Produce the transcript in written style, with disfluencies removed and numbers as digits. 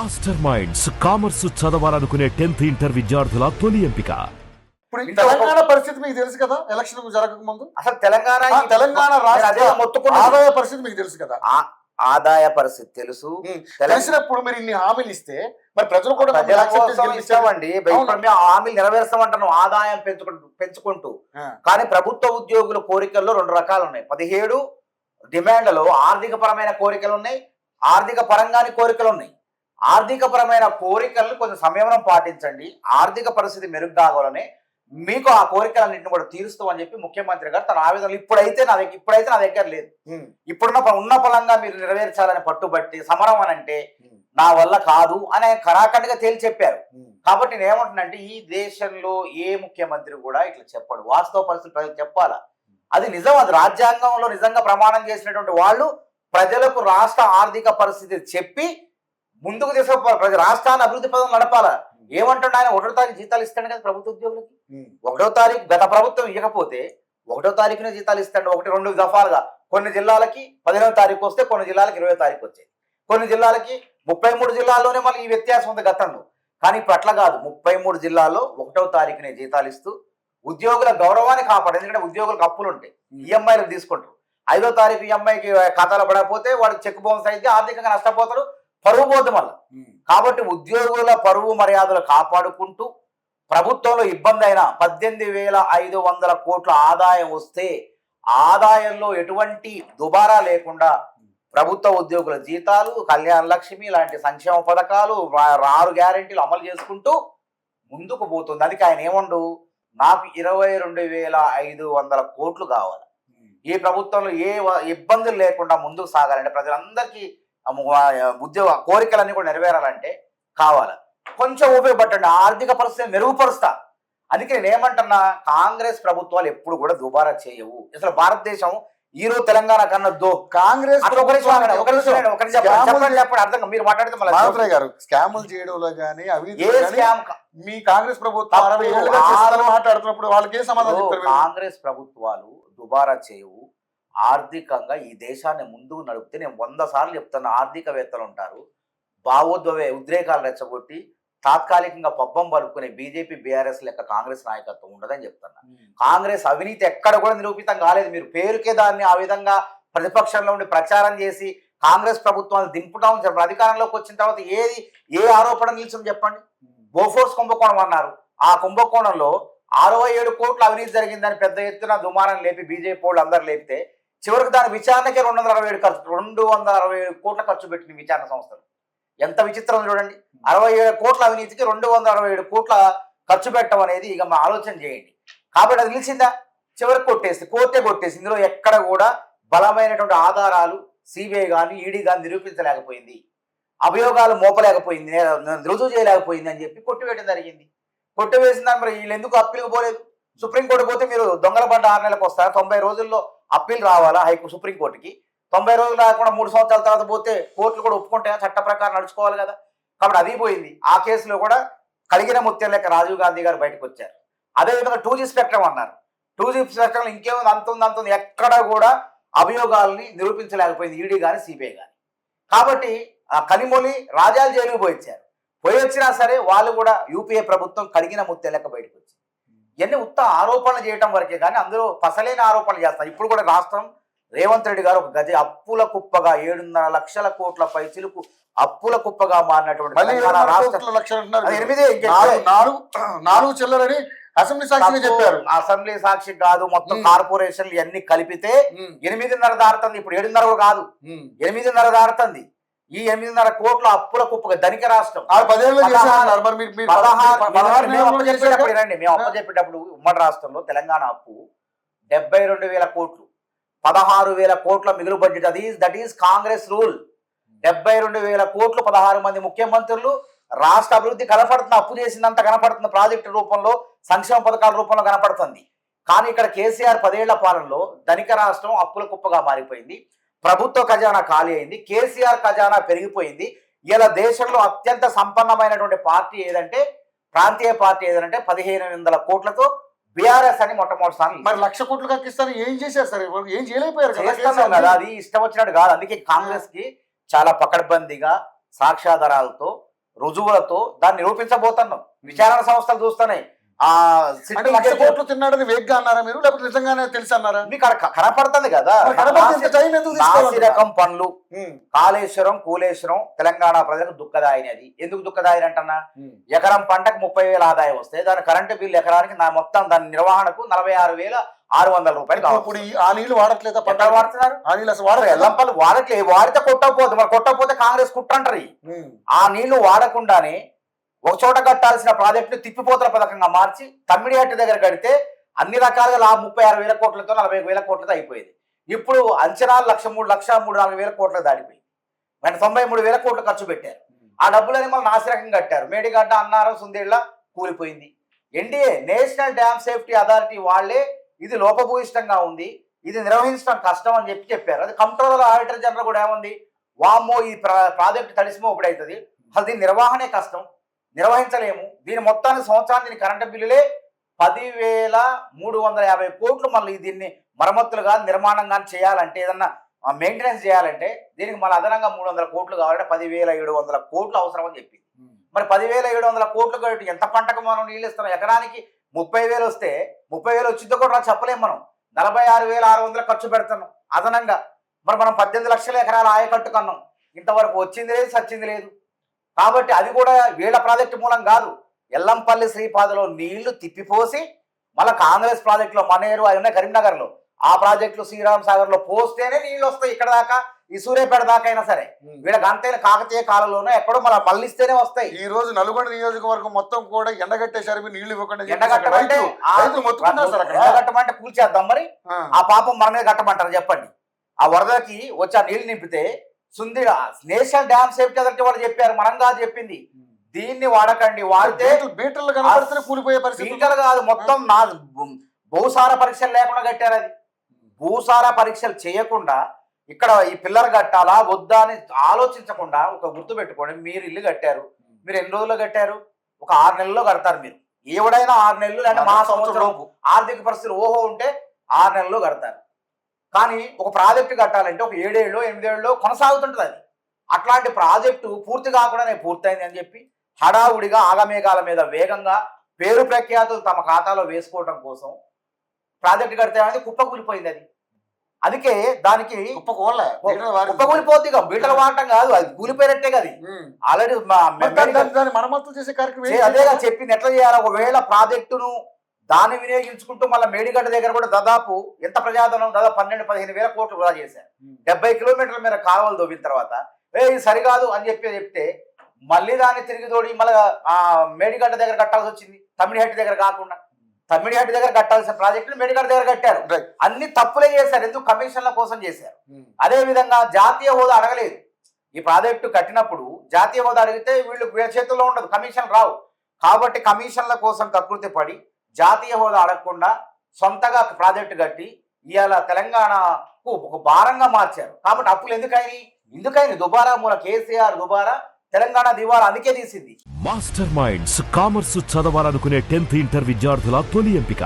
Master minds commerce చదవాలనుకునే 10th inter విద్యార్థుల తొలి ఎంపిక. ఇప్పుడు ఈ తెలంగాణ పరిస్థితి మీకు తెలుసు కదా, ఎలక్షన్ జరగక ముందు అసలు తెలంగాణ రాష్ట్ర ఆదాయ పరిస్థితి మీకు తెలుసు కదా. ఆదాయ పరిస్థితి తెలుసు. తెలిసినప్పుడు మీరు ఇన్ని హామీలు ఇస్తే మరి ప్రజలు కూడా ఇస్తామండి, హామీలు నెరవేర్స్తామంటున్నాం ఆదాయం పెంచుకుంటూ. కానీ ప్రభుత్వ ఉద్యోగుల కోరికల్లో రెండు రకాలు ఉన్నాయి. 17 డిమాండ్లలో ఆర్థిక పరమైన కోరికలు ఉన్నాయి, ఆర్థిక పరంగాని కోరికలు ఉన్నాయి. ఆర్థిక పరమైన కోరికలను కొంచెం సంయమనం పాటించండి, ఆర్థిక పరిస్థితి మెరుగు కావాలని మీకు ఆ కోరికలన్నింటిని కూడా తీరుస్తామని చెప్పి ముఖ్యమంత్రి గారు తన ఆవేదనలు ఇప్పుడైతే నా దగ్గర లేదు, ఉన్న పలంగా మీరు నెరవేర్చాలని పట్టుబట్టి సమరం అని అంటే నా వల్ల కాదు అని ఆయన ఖరాఖండిగా తేల్చి చెప్పారు. కాబట్టి నేను ఏమంటున్నానంటే ఈ దేశంలో ఏ ముఖ్యమంత్రి కూడా ఇట్లా చెప్పడు, వాస్తవ పరిస్థితి ప్రజలు చెప్పాలా. అది నిజం, అది రాజ్యాంగంలో నిజంగా ప్రమాణం చేసినటువంటి వాళ్ళు ప్రజలకు రాష్ట్ర ఆర్థిక పరిస్థితి చెప్పి ముందుకు తీసుకోవాలి, ప్రజలు రాష్ట్రాన్ని అభివృద్ధి పదం నడపాలా. ఏమంటుండే ఆయన 1వ తారీఖు జీతాలు ఇస్తాడు కదా ప్రభుత్వ ఉద్యోగులకి. 1వ తారీఖు గత ప్రభుత్వం ఇవ్వకపోతే 1వ తారీఖునే జీతాలు ఇస్తాడు, 1-2 దఫాలుగా. కొన్ని జిల్లాలకి 15వ తారీఖు వస్తే, కొన్ని జిల్లాలకి 20వ తారీఖు వచ్చేది, కొన్ని జిల్లాలకి 33 జిల్లాల్లోనే మళ్ళీ ఈ వ్యత్యాసం ఉంది గతంలో. కానీ ఇప్పుడు అట్లా కాదు, 33 జిల్లాల్లో 1వ తారీఖునే జీతాలు ఇస్తూ ఉద్యోగుల గౌరవాన్ని కాపాడు. ఎందుకంటే ఉద్యోగులకు అప్పులు ఉంటాయి, ఈఎంఐలు తీసుకుంటారు. 5వ తారీఖు ఈఎంఐకి ఖాతాలో పడకపోతే వాడికి చెక్ బౌన్స్ అయితే ఆర్థికంగా నష్టపోతాడు, పరువు పోతుంది మళ్ళీ. కాబట్టి ఉద్యోగుల పరువు మర్యాదలు కాపాడుకుంటూ ప్రభుత్వంలో ఇబ్బంది అయినా 18,500 కోట్ల ఆదాయం వస్తే ఆదాయంలో ఎటువంటి దుబారా లేకుండా ప్రభుత్వ ఉద్యోగుల జీతాలు, కళ్యాణ లక్ష్మి లాంటి సంక్షేమ పథకాలు, 6 గ్యారెంటీలు అమలు చేసుకుంటూ ముందుకు పోతుంది. అందుకే ఆయన ఏమండు, నాకు 22,500 కోట్లు కావాలి, ఈ ప్రభుత్వంలో ఏ ఇబ్బందులు లేకుండా ముందుకు సాగాలంటే ప్రజలందరికీ ఉద్యోగ కోరికలన్నీ కూడా నెరవేరాలంటే కావాలి, కొంచెం ఉపయోగపడండి, ఆర్థిక పరిస్థితిని మెరుగుపరుస్తా. అందుకే నేను ఏమంటున్నా, కాంగ్రెస్ ప్రభుత్వాలు ఎప్పుడు కూడా దుబారా చేయవు. అసలు భారతదేశం ఈరోజు తెలంగాణ కన్నా కాంగ్రెస్ అర్థం మీరు మాట్లాడితే గారు స్కాములు చేయడంలో కానీ మీ కాంగ్రెస్ ప్రభుత్వం మాట్లాడుతున్నప్పుడు వాళ్ళకి ఏ సమాధానం చెప్తారు? కాంగ్రెస్ ప్రభుత్వాలు దుబారా చేయవు, ఆర్థికంగా ఈ దేశాన్ని ముందుకు నడిపితే. నేను 100 సార్లు చెప్తున్నా, ఆర్థికవేత్తలు ఉంటారు ఉద్రేకాలు రెచ్చగొట్టి తాత్కాలికంగా పబ్బం పలుకునే బీజేపీ బీఆర్ఎస్ లెక్క కాంగ్రెస్ నాయకత్వం ఉండదని చెప్తున్నా. కాంగ్రెస్ అవినీతి ఎక్కడ కూడా నిరూపితం కాలేదు. మీరు పేరుకే దాన్ని ఆ విధంగా ప్రతిపక్షంలో ఉండి ప్రచారం చేసి కాంగ్రెస్ ప్రభుత్వాన్ని దింపుతాం చెప్పండి. అధికారంలోకి వచ్చిన తర్వాత ఏ ఆరోపణ నిలిచింది చెప్పండి. బోఫోర్స్ కుంభకోణం అన్నారు, ఆ కుంభకోణంలో 67 కోట్ల అవినీతి జరిగిందని పెద్ద ఎత్తున దుమారం లేపి బీజేపీ వాళ్ళు అందరు లేపితే చివరికి దాని విచారణకే 267 కోట్ల ఖర్చు పెట్టిన విచారణ సంస్థలు. ఎంత విచిత్రం చూడండి, 67 కోట్ల అవినీతికి 267 కోట్ల ఖర్చు పెట్టడం అనేది ఇక మా ఆలోచన చేయండి. కాబట్టి అది నిలిచిందా? చివరికి కోర్టే కొట్టేసి ఇందులో ఎక్కడ కూడా బలమైనటువంటి ఆధారాలు సిబిఐ కానీ ఈడీ కానీ నిరూపించలేకపోయింది, అభియోగాలు మోపలేకపోయింది, రుజువు చేయలేకపోయింది అని చెప్పి కొట్టివేయడం జరిగింది. కొట్టివేసిన దాన్ని మరి వీళ్ళు ఎందుకు అప్పీల్కి పోలేదు? సుప్రీంకోర్టు పోతే మీరు దొంగల బండ 6 నెలలకు వస్తారు, 90 రోజుల్లో అప్పీల్ రావాలా సుప్రీంకోర్టుకి. 90 రోజులు రాకుండా 3 సంవత్సరాల తర్వాత పోతే కోర్టులు కూడా ఒప్పుకుంటాయా? చట్ట ప్రకారం నడుచుకోవాలి కదా. కాబట్టి అది పోయింది. ఆ కేసులో కూడా కడిగిన ముత్యం లెక్క రాజీవ్ గాంధీ గారు బయటకు వచ్చారు. అదేవిధంగా 2G స్పెక్ట్రమ్ అన్నారు, 2G స్పెక్ట్రమ్ ఇంకేముంది, అంతుంది ఎక్కడ కూడా అభియోగాల్ని నిరూపించలేకపోయింది ఈడీ కానీ సిబిఐ కానీ. కాబట్టి ఆ కనిమొలి రాజాలు జైలుకు పోయి వచ్చినా సరే వాళ్ళు కూడా యూపీఏ ప్రభుత్వం కడిగిన ముత్యం లెక్క బయటకు వచ్చింది. ఇవన్నీ ఆరోపణలు చేయడం వరకే కానీ అందులో పసలేని ఆరోపణలు చేస్తారు. ఇప్పుడు కూడా రాష్ట్రం రేవంత్ రెడ్డి గారు ఒక అప్పుల కుప్పగా 7.5 లక్షల కోట్ల పైచిలకు అప్పుల కుప్పగా మారినటువంటి చిల్లరని అసెంబ్లీ సాక్షి చెప్పారు. అసెంబ్లీ సాక్షి కాదు, మొత్తం కార్పొరేషన్లు ఇవన్నీ కలిపితే 8.5 దాటుతుంది. ఇప్పుడు 7.5 కాదు, 8.5 దాటుతుంది. ఈ 8.5 కోట్ల అప్పుల కుప్పగా ధనిక రాష్ట్రం. మేము అప్పచెప్పేటప్పుడు ఉమ్మడి రాష్ట్రంలో తెలంగాణ అప్పు 72,000 కోట్లు, 16,000 కోట్ల మిగులు budget. That is Congress rule. 72,000 కోట్లు, 16 మంది ముఖ్యమంత్రులు, రాష్ట్ర అభివృద్ధి కనపడుతుంది. అప్పు చేసినంత కనపడుతుంది, ప్రాజెక్టు రూపంలో, సంక్షేమ పథకాల రూపంలో కనపడుతుంది. కానీ ఇక్కడ కేసీఆర్ 10 ఏళ్ల పాలనలో ధనిక రాష్ట్రం అప్పుల కుప్పగా మారిపోయింది, ప్రభుత్వ ఖజానా ఖాళీ అయింది, కేసీఆర్ ఖజానా పెరిగిపోయింది. ఇలా దేశంలో అత్యంత సంపన్నమైనటువంటి పార్టీ ఏదంటే, ప్రాంతీయ పార్టీ ఏదంటే 1,500 కోట్లతో బీఆర్ఎస్ అని మొట్టమొదటిసారి. మరి 1,00,000 కోట్లు కక్కిస్తాను ఏం చేశారు సార్? ఏం చేయలేకపోయారు కదా. అది ఇష్టం వచ్చినట్టు కాదు. అందుకే కాంగ్రెస్ కి చాలా పకడ్బందీగా సాక్ష్యాధారాలతో రుజువులతో దాన్ని నిరూపించబోతున్నాం. విచారణ సంస్థలు చూస్తున్నాయి. అంటే 1,00,000 కోట్లు తిన్నాడని వేగ్గా అన్నారా మీరు, లేకపోతే నిజంగానే తెలిసి అన్నారా? మీకు కనపడుతుంది కదా. నాసిరకం పనులు కాళేశ్వరం కూలేశ్వరం తెలంగాణ ప్రజలకు దుఃఖదాయిని. అది ఎందుకు దుఃఖదాయిని అంటన్నా, ఎకరం పంటకు 30,000 ఆదాయం వస్తే దాని కరెంటు బిల్లు ఎకరానికి మొత్తం దాని నిర్వహణకు 46,600 రూపాయలు. ఇప్పుడు ఆ నీళ్లు వాడట్లేదా? పంటలు వాడుతున్నారు. ఆ నీళ్ళు అసలు వాడరు. ఎల్లంపల్లి వాడట్లేదు. వాడితే కొట్టకపోతే మరి కొట్టకపోతే కాంగ్రెస్ కుట్రంటారు. ఆ నీళ్లు వాడకుండానే ఒక చోట కట్టాల్సిన ప్రాజెక్టును తిప్పిపోతల పథకంగా మార్చి తమ్మిడిహట్టు దగ్గర కడితే అన్ని రకాలుగా 36,000 కోట్లతో 40,000 కోట్లతో అయిపోయింది. ఇప్పుడు అంచనాలు 1,03,4,000 కోట్లకు దాడిపోయింది. అంటే 93,000 కోట్లు ఖర్చు పెట్టారు. ఆ డబ్బులని మళ్ళీ నాసిరకం కట్టారు. మేడిగడ్డ అన్నారం సుందేళ్ల కూలిపోయింది. NDA national dam safety authority వాళ్ళే ఇది లోపభూయిష్టంగా ఉంది, ఇది నిర్వహించడం కష్టం అని చెప్పారు. అది కంట్రోలర్ ఆడిటర్ జనరల్ కూడా ఏముంది, వామ్మో ఈ ప్రాజెక్టు తడిసిమో ఒకటవుతుంది, అసలు దీని నిర్వహణే కష్టం, నిర్వహించలేము, దీని మొత్తానికి సంవత్సరానికి దీని కరెంటు బిల్లులే 10,350 కోట్లు. మళ్ళీ దీన్ని మరమ్మతులుగా నిర్మాణం కానీ చేయాలంటే, ఏదన్నా మెయింటెనెన్స్ చేయాలంటే దీనికి మళ్ళీ అదనంగా 300 కోట్లు కావాలంటే 10,700 కోట్లు అవసరం అని చెప్పింది. మరి 10,700 కోట్లు కాబట్టి ఎంత పంటకు మనం నీళ్ళు ఇస్తున్నాం? ఎకరానికి 30,000 వస్తే 30,000 వచ్చిందో కూడా చెప్పలేము. మనం 46,600 ఖర్చు పెడుతున్నాం అదనంగా. మరి మనం 18 లక్షల ఎకరాల ఆయకట్టు కన్నాం, ఇంతవరకు వచ్చింది లేదు, సచ్చింది లేదు. కాబట్టి అది కూడా వీళ్ళ ప్రాజెక్టు మూలం కాదు. ఎల్లంపల్లి శ్రీపాదలో నీళ్లు తిప్పిపోసి మళ్ళీ కాంగ్రెస్ ప్రాజెక్టులో మనేరు అవి ఉన్నాయి కరీంనగర్లో, ఆ ప్రాజెక్టులు శ్రీరామ్ సాగర్లో పోస్తేనే నీళ్ళు వస్తాయి. ఇక్కడ దాకా ఈ సూర్యాపేట దాకా అయినా సరే వీళ్ళకి అంతైనా కాకతీయ కాలంలోనే ఎక్కడో మళ్ళీ మళ్ళిస్తేనే వస్తాయి. ఈ రోజు నల్గొండ నియోజకవర్గం మొత్తం కూడా ఎండగట్టేశారు, నీళ్లు ఇవ్వకుండా. ఎండగట్టమంటే కూల్చేద్దాం, మరి ఆ పాపం మన మీద కట్టమంటారు చెప్పండి. ఆ వరదకి వచ్చి ఆ నీళ్లు నింపితే నేషనల్ డ్యామ్ సేఫ్టీ అథారిటీ వాళ్ళు చెప్పారు, మనం కాదు చెప్పింది. దీన్ని వాడకండి, వాడితే బీటలు కనబడితే కూలిపోయే పరిస్థితి. బీటలు కాదు, మొత్తం భూసార పరీక్షలు లేకుండా కట్టారు. అది భూసార పరీక్షలు చేయకుండా ఇక్కడ ఈ పిల్లర్ కట్టాలా వద్దా అని ఆలోచించకుండా ఒక గుర్తు పెట్టుకోండి. మీరు ఇల్లు కట్టారు, మీరు ఎన్ని రోజుల్లో కట్టారు? ఒక 6 నెలల్లో కడతారు. మీరు ఎవడైనా 6 నెలలు అంటే మా సంవత్సరం ఆర్థిక పరిస్థితులు ఓహో ఉంటే 6 నెలల్లో కడతారు. కానీ ఒక ప్రాజెక్టు కట్టాలంటే ఒక 7 ఏళ్ళు 8 ఏళ్ళు కొనసాగుతుంటుంది. అది అట్లాంటి ప్రాజెక్టు పూర్తి కాకుండానే పూర్తయింది అని చెప్పి హడావుడిగా ఆగమేఘాల మీద వేగంగా పేరు ప్రఖ్యాతులు తమ ఖాతాలో వేసుకోవడం కోసం ప్రాజెక్టు కడితే అనేది కుప్పకూలిపోయింది. అది అందుకే దానికి కుప్పకూలిపోద్ది. బీటలు వాడటం కాదు, అది కూలిపోయినట్టే కదా. ఆల్రెడీ మరమ్మతులు చేసే కార్యక్రమం అదేగా చెప్పింది ఎట్లా చేయాలి. ఒకవేళ ప్రాజెక్టును దాన్ని వినియోగించుకుంటూ మళ్ళీ మేడిగడ్డ దగ్గర కూడా దాదాపు ఎంత ప్రజాధనం, దాదాపు 12-15 వేల కోట్లు వృధా చేశారు. 70 కిలోమీటర్ల మేర కాలువలు దొవ్విన తర్వాత ఇది సరికాదు అని చెప్తే మళ్ళీ దాన్ని తిరిగి తోడి మళ్ళీ మేడిగడ్డ దగ్గర కట్టాల్సి వచ్చింది. తమ్మిడిహట్టి దగ్గర కాకుండా తమ్మిడిహట్టి దగ్గర కట్టాల్సిన ప్రాజెక్టులు మేడిగడ్డ దగ్గర కట్టారు. అన్ని తప్పులే చేశారు. ఎందుకు? కమిషన్ల కోసం చేశారు. అదే విధంగా జాతీయ హోదా అడగలేదు. ఈ ప్రాజెక్టు కట్టినప్పుడు జాతీయ హోదా అడిగితే వీళ్ళ చేతుల్లో ఉండదు, కమిషన్ రావు. కాబట్టి కమిషన్ల కోసం కకృతి పడి జాతీయ హోదా అడగకుండా సొంతగా ప్రాజెక్టు కట్టి ఇవాళ తెలంగాణకు ఒక భారంగా మార్చారు. కాబట్టి అప్పులు ఎందుకైనా దుబారా మూల కేసీఆర్ దుబారా తెలంగాణ దివాలా అందుకే తీసింది. మాస్టర్ మైండ్స్ కామర్సు చదవాలనుకునే 10th ఇంటర్ విద్యార్థుల తొలి ఎంపిక